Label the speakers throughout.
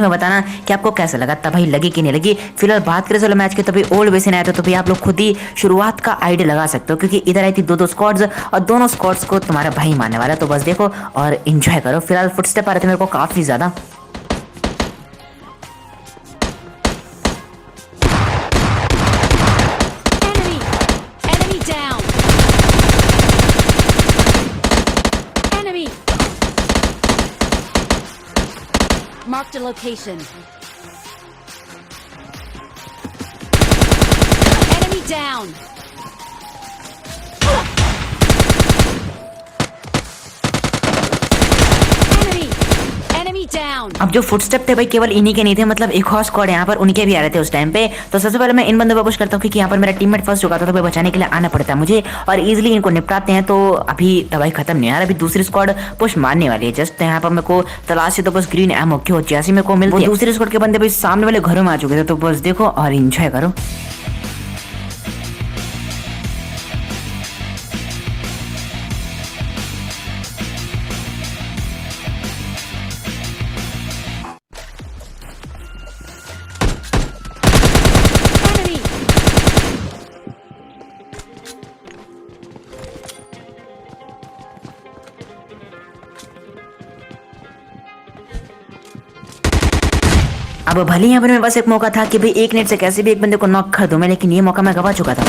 Speaker 1: में बताना कि आपको कैसा लगा, तबाही लगी कि नहीं लगी। फिलहाल बात करें चलो मैच के, तभी ओल्ड वे से आया तो भी आप लोग खुद ही शुरुआत का आइडिया लगा सकते हो, क्योंकि इधर आई थी दो स्क्वाड्स और दोनों स्क्वाड्स को तुम्हारा भाई मारने वाला है। तो बस देखो और एंजॉय करो। फिलहाल फुटस्टेप आ रहे थे मेरे को काफी ज्यादा।
Speaker 2: Marked a location. Enemy down. Enemy down.
Speaker 1: अब जो फुटस्टेप थे भाई केवल इन्हीं के नहीं थे, मतलब एक और स्क्वाड यहाँ पर उनके भी आ रहे थे उस टाइम पे। तो सबसे पहले मैं इन बंदों को पुश करता हूँ, क्योंकि यहाँ पर मेरा टीममेट फंस चुका था, तो भाई बचाने के लिए आना पड़ता है मुझे और इजीली इनको निपटाते हैं। तो अभी दवाई खत्म नहीं यार, अभी दूसरी स्क्वाड पुश मारने वाली है। जस्ट यहाँ पर मेरे को तलाश तो बस ग्रीन एमो क्यों जैसी मेरे को मिलती है। दूसरी स्क्वाड के बंदे भाई सामने वाले घरों में आ चुके थे। तो बस देखो और एंजॉय करो। अब भले यहाँ पर मेरे पास एक मौका था कि भाई एक नेट से कैसे भी एक बंदे को नॉक कर दूं मैं, लेकिन ये मौका मैं गवा चुका था।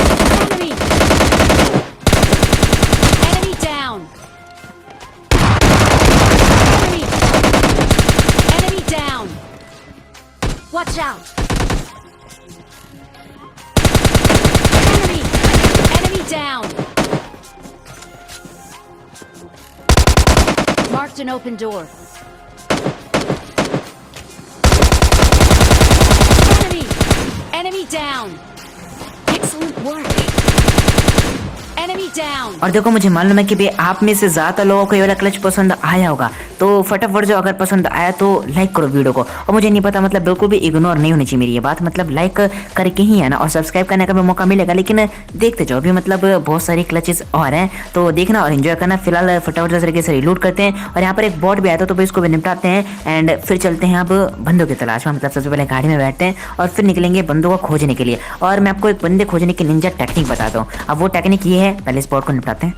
Speaker 2: Enemy down. Enemy down. Watch out. Enemy down. Marked an open door. Enemy down. Excellent work. Enemy down.
Speaker 1: और देखो मुझे मालूम है कि भाई आप में से ज्यादा लोगों को ये वाला क्लच पसंद आया होगा, तो फटाफट जो अगर पसंद आया तो लाइक करो वीडियो को। और मुझे नहीं पता मतलब बिल्कुल भी इग्नोर नहीं होनी चाहिए मेरी ये बात, मतलब लाइक करके ही है ना, और सब्सक्राइब करने का भी मौका मिलेगा। लेकिन देखते जाओ, अभी मतलब बहुत सारी क्लचेस और हैं तो देखना और एंजॉय करना। फिलहाल फटाफट तरीके से रिलोड करते हैं और यहाँ पर एक बॉट भी आया था, तो भाई इसको भी निपटाते हैं एंड फिर चलते हैं अब बंदों की तलाश में। मतलब सबसे पहले गाड़ी में बैठते हैं और फिर निकलेंगे बंदों को खोजने के लिए। और मैं आपको एक बंदे खोजने की निंजा टेक्निक बताता हूँ। अब वो टेक्निक ये है, पहले स्पॉट को निपटाते हैं।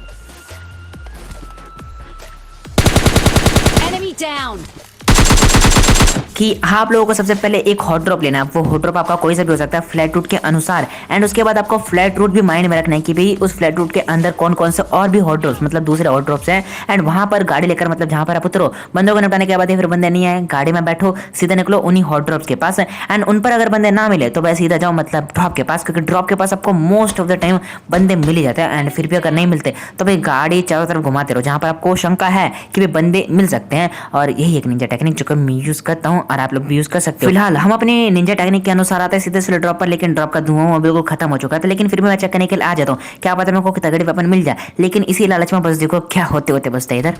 Speaker 2: Enemy down.
Speaker 1: कि आप लोगों को सबसे पहले एक हॉट ड्रॉप लेना है। वो हॉट ड्रॉप आपका कोई सा भी हो सकता है फ्लैट रूट के अनुसार। एंड उसके बाद आपको फ्लैट रूट भी माइंड में रखना है कि भाई उस फ्लैट रूट के अंदर कौन कौन से और भी हॉट ड्रॉप्स मतलब दूसरे हॉट ड्रॉप्स हैं। एंड वहां पर गाड़ी लेकर मतलब जहां पर आप उतरो, बंदों को निपटाने के बाद फिर बंदे नहीं आए, गाड़ी में बैठो, सीधे निकलो उन्हीं हॉट ड्रॉप्स के पास। एंड उन पर अगर बंदे ना मिले तो वैसे सीधा जाओ मतलब ड्रॉप के पास, क्योंकि ड्रॉप के पास आपको मोस्ट ऑफ द टाइम बंदे मिल ही जाते हैं। एंड फिर भी अगर नहीं मिलते तो भाई गाड़ी चारों तरफ घुमाते रहो जहां पर आपको शंका है कि भाई बंदे मिल सकते हैं। और यही एक निंजा टेक्निक जो मैं यूज करता हूँ और आप लोग भी यूज कर सकते हो। फिलहाल हम अपने निंजा टेक्निक के अनुसार आते हैं सीधे से ड्रॉप पर, लेकिन ड्रॉप का धुआं बिल्कुल खत्म हो चुका था। लेकिन फिर भी मैं चेक करने के लिए आ जाता हूँ, क्या पता मेरे को तगड़ी वेपन मिल जाए। लेकिन इसी लालच में बस देखो क्या होते होते बसता है इधर।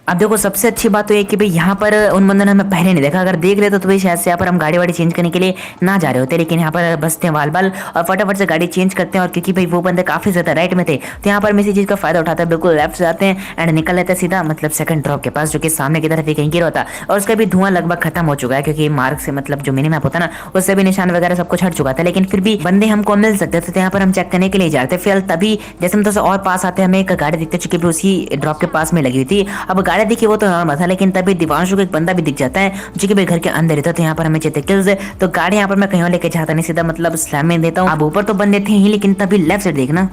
Speaker 1: अब देखो सबसे अच्छी बात तो ये कि भाई यहाँ पर उन बंदों ने हमें पहले नहीं देखा। अगर देख लेते तो भाई शायद से यहाँ पर हम गाड़ी वाड़ी चेंज करने के लिए ना जा रहे होते। लेकिन यहाँ पर बसते हैं वाल और फटाफट से गाड़ी चेंज करते हैं। और क्योंकि भाई वो बंदे काफी ज्यादा राइट में थे तो यहाँ पर मैं इसी चीज का फायदा उठाता है, बिल्कुल लेफ्ट से आते हैं एंड निकल लेते हैं सीधा मतलब सेकंड ड्रॉप के पास, जो कि सामने की तरफ कहीं गिरा होता। और उसका भी धुआं लगभग खत्म हो चुका है, क्योंकि मार्क से मतलब जो मिनी मैप होता है ना उससे भी निशान वगैरह सब कुछ हट चुका था। लेकिन फिर भी बंदे हमको मिल सकते थे, तो यहाँ पर हम चेक करने के लिए जा रहे थे। फिलहाल तभी जैसे हम तो और पास आते हमें एक गाड़ी दिखते, चुकी भी उसी ड्रॉप के पास में लगी हुई थी। अब गाड़ी दिखी वो तो नॉर्मल था, लेकिन तभी दिवांशु को एक बंदा भी दिख जाता है जो कि भाई घर के अंदर ही था। तो यहाँ पर हमें चेते किल्स है, तो गाड़ी यहाँ पर मैं कहीं और लेके जाता नहीं, सीधा मतलब स्लैम में देता हूँ। अब ऊपर तो बंदे थे ही, लेकिन तभी लेफ्ट साइड देखना।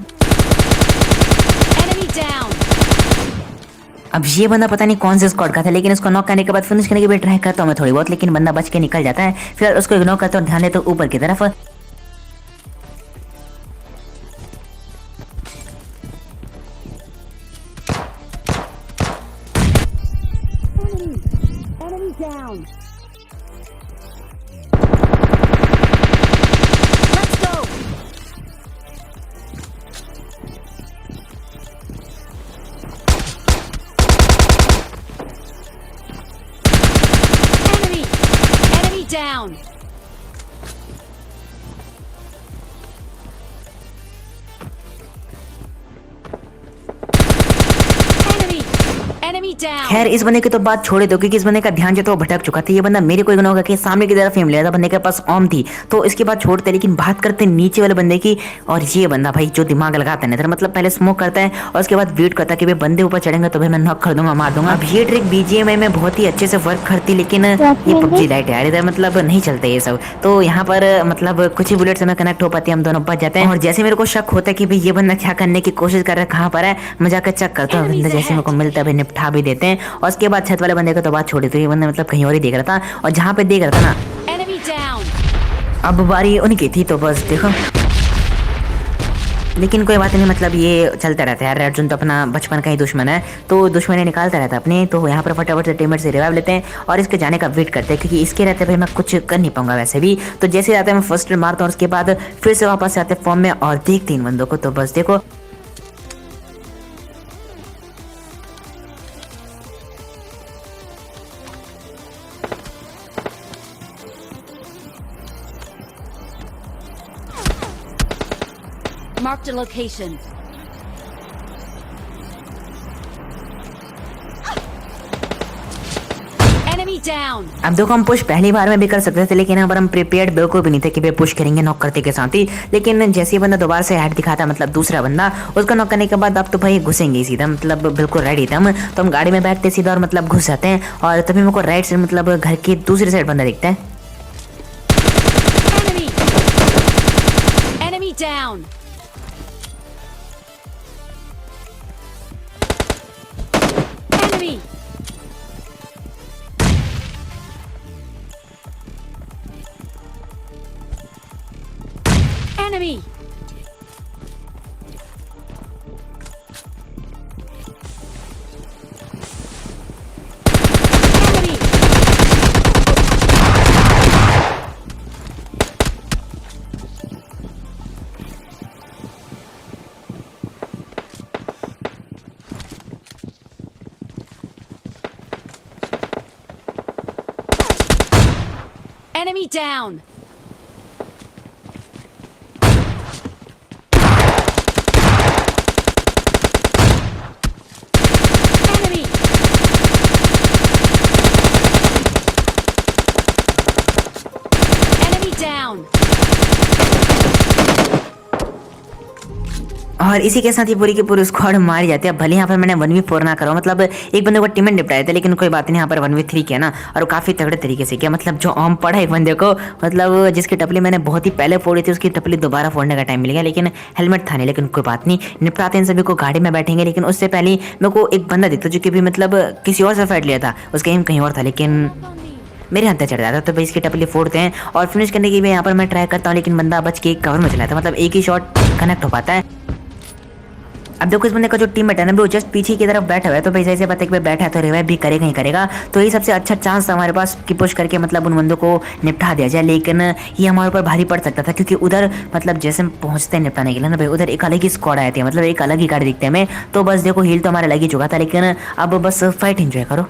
Speaker 1: अब ये बंदा पता नहीं कौन से स्क्वाड का था, लेकिन उसको नॉक करने के बाद फिनिश करने की भी ट्राई करता हूँ मैं थोड़ी बहुत, लेकिन बंदा बच के निकल जाता है। फिर उसको इग्नोर करता हूँ, ध्यान देता हूँ ऊपर की तरफ।
Speaker 2: Down. Let's go. Enemy down. Enemy down.
Speaker 1: खैर इस बंदे की तो बात छोड़े दो, क्योंकि इस बंदे का ध्यान जो तो भटक चुका था। ये बंदा मेरे को इग्नोर करके सामने की तरफ फेम लिया था, बंदे के पास ऑम थी, तो इसकी बात छोड़ते, लेकिन बात करते नीचे वाले बंदे की। और ये बंदा भाई जो दिमाग लगाता है ना, मतलब पहले स्मोक करता है और उसके बाद वेट करता है कि भाई बंदे ऊपर चढ़ेंगे तो भाई मैं नॉक कर दूंगा, मार दूंगा। अब ये ट्रिक बीजीएमआई में बहुत ही अच्छे से वर्क करती, लेकिन ये पबजी लाइट यार, इधर मतलब नहीं चलते ये सब। तो यहाँ पर मतलब कुछ ही बुलेट से मैं कनेक्ट हो पाती है, हम दोनों बच जाते हैं। और जैसे मेरे को शक होता है कि भाई ये बंदा क्या करने की कोशिश कर रहा है, कहाँ पर है, मैं जाकर चेक करता हूँ। बंदा जैसे मेरे को मिलता है भाई निपटा भी देते हैं। और उसके बाद छत वाले बंदे को तो बात छोड़ी, तो ये बंदा मतलब कहीं और ही देख रहा था, और जहाँ पे देख रहा था ना,
Speaker 2: Enemy down.
Speaker 1: अब बारी उनकी थी, तो बस देखो। लेकिन कोई बात नहीं, मतलब ये चलता रहता है यार, रेड जोन तो अपना बचपन का ही दुश्मन है, तो दुश्मनी निकालता रहता है अपने। तो यहाँ पर फटाफट से टीममेट से रिवाइव लेते हैं और इसके जाने का वेट करते हैं, क्योंकि इसके रहते भाई मैं कुछ कर नहीं पाऊंगा वैसे भी। तो जैसे आते हैं मैं फर्स्ट मारता हूँ, उसके बाद फिर से वापस आते हैं फॉर्म में और देखते इन बंदों को। तो बस देखो,
Speaker 2: Marked a location. Enemy down.
Speaker 1: अब देखो हम पुश पहली बार में भी कर सकते थे, लेकिन यहाँ पर हम प्रिपेयर्ड बिल्कुल भी नहीं थे कि भाई पुश करेंगे नॉक करते के साथ ही। लेकिन जैसे ही बंदा दोबारा से हेड दिखाता, मतलब दूसरा बंदा, उसका नॉक करने के बाद अब तो भाई घुसेंगे सीधा, मतलब बिल्कुल रेडी थे हम। तो हम गाड़ी में बैठते सीधा और मतलब घुस जाते हैं, और तभी मेरे को राइट से मतलब घर की दूसरी साइड बंदा दिखता है।
Speaker 2: Enemy. Enemy down. Enemy. Enemy. Enemy. Enemy down. Enemy. Enemy down.
Speaker 1: और इसी के साथ ही पूरी की पूरी स्क्वाड मारी जाती है। भले यहाँ पर मैंने 1v4 ना करा, मतलब एक बंदे को टीममेट निपटाया था, लेकिन कोई बात नहीं, यहाँ पर 1v3 किया ना, और वो काफी तगड़े तरीके से किया। मतलब जो ऑम पड़ा एक बंदे को, मतलब जिसकी टपली मैंने बहुत ही पहले फोड़ी थी, उसकी टपली दोबारा फोड़ने का टाइम मिल गया, लेकिन हेलमेट था नहीं। लेकिन कोई बात नहीं, निपटाते हैं सभी को, गाड़ी में बैठेंगे। लेकिन उससे पहले मेरे को एक बंदा दिखता जो कि भी मतलब किसी और से फाइट लिया था, उसका एम कहीं और था, लेकिन मेरे हाथ चढ़ जाता। तो भाई इसकी टपली फोड़ते हैं और फिनिश करने की भी यहाँ पर मैं ट्राई करता हूँ, लेकिन बंदा बच के कवर में चला था, मतलब एक ही शॉट कनेक्ट हो पाता है। अब देखो इस बंदे का जो टीममेट है ना, वो जस्ट पीछे की तरफ बैठा हुआ है, तो भाई जैसे पता है कि बैठा है तो रिवाइव भी करेगा ही करेगा। तो ये सबसे अच्छा चांस था हमारे पास कि पुश करके मतलब उन बंदों को निपटा दिया जाए। लेकिन ये हमारे ऊपर भारी पड़ सकता था, क्योंकि उधर मतलब जैसे हम पहुंचते हैं निपटाने के लिए ना भाई, उधर एक अलग ही स्क्वाड आए थे, मतलब एक अलग ही गाड़ी दिखते हैं हमें। तो बस देखो हील तो हमारा लग ही चुका था, लेकिन अब बस फाइट एंजॉय करो।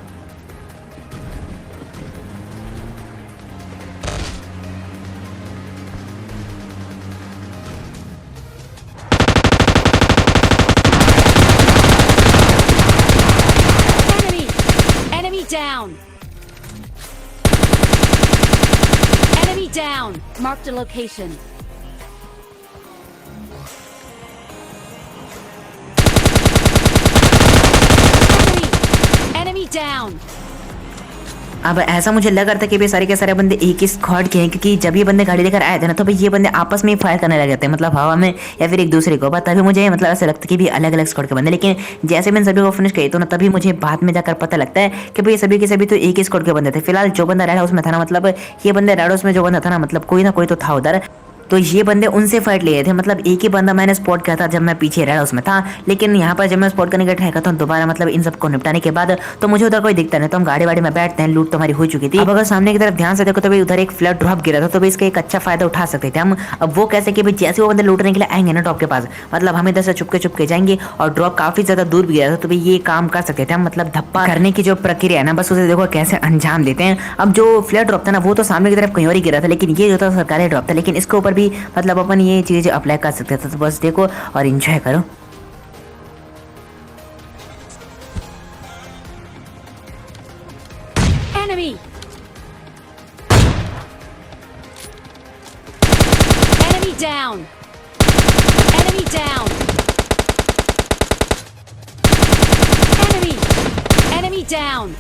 Speaker 2: Enemy. Enemy down. Enemy down. Marked a location. Enemy. Enemy down.
Speaker 1: अब ऐसा मुझे लग रहा था कि भाई सारे के सारे बंदे एक ही स्क्वाड के हैं, क्योंकि जब ये बंदे गाड़ी लेकर आए थे ना, तो भाई ये बंदे आपस में ही फायर करने लगे थे, मतलब हवा में या फिर एक दूसरे को। तभी मुझे मतलब ऐसा लगता है कि भी अलग अलग स्क्वाड के बंदे। लेकिन जैसे मैंने सभी को फिनिश किया तो ना, तभी मुझे बाद में जाकर पता लगता है कि भाई सभी के सभी तो एक ही स्क्वाड के बंदे थे। फिलहाल जो बंदा रेड हाउस में था ना, मतलब ये बंदे रेड हाउस में जो बंदा था ना, मतलब कोई ना कोई तो था उधर। तो ये बंदे उनसे फाइट लिए थे, मतलब एक ही बंदा मैंने स्पॉट किया था जब मैं पीछे रेड हाउस में था। लेकिन यहाँ पर जब मैं स्पॉट करने का ट्राई करता हूँ दोबारा, मतलब इन सबको निपटाने के बाद, तो मुझे उधर कोई दिखता नहीं। तो हम गाड़ी वाड़ी में बैठते हैं, लूट तो हमारी हो चुकी थी। अब अगर सामने की तरफ ध्यान से देखो तो भाई उधर एक फ्लड ड्रॉप गिरा था, तो भाई इसका एक अच्छा फायदा उठा सकते थे हम। अब वो कैसे कि भाई जैसे वो बंदे लूटने के लिए आएंगे ना ड्रॉप के पास, मतलब हम इधर से चुपके जाएंगे, और ड्रॉप काफी ज्यादा दूर भी गिरा था, तो भाई ये काम कर सकते थे हम। मतलब धप्पा करने की जो प्रक्रिया है ना, बस उसे देखो कैसे अंजाम देते हैं। अब जो फ्लड ड्रॉप था ना, वो तो सामने की तरफ कहीं और ही गिरा था, लेकिन ये जो था सरकारी ड्रॉप था। लेकिन इसके ऊपर भी मतलब अपन ये चीज़ें अप्लाई कर सकते थे। तो बस देखो और एंजॉय करो।
Speaker 2: Enemy! Enemy down! Enemy down! Enemy! Enemy down!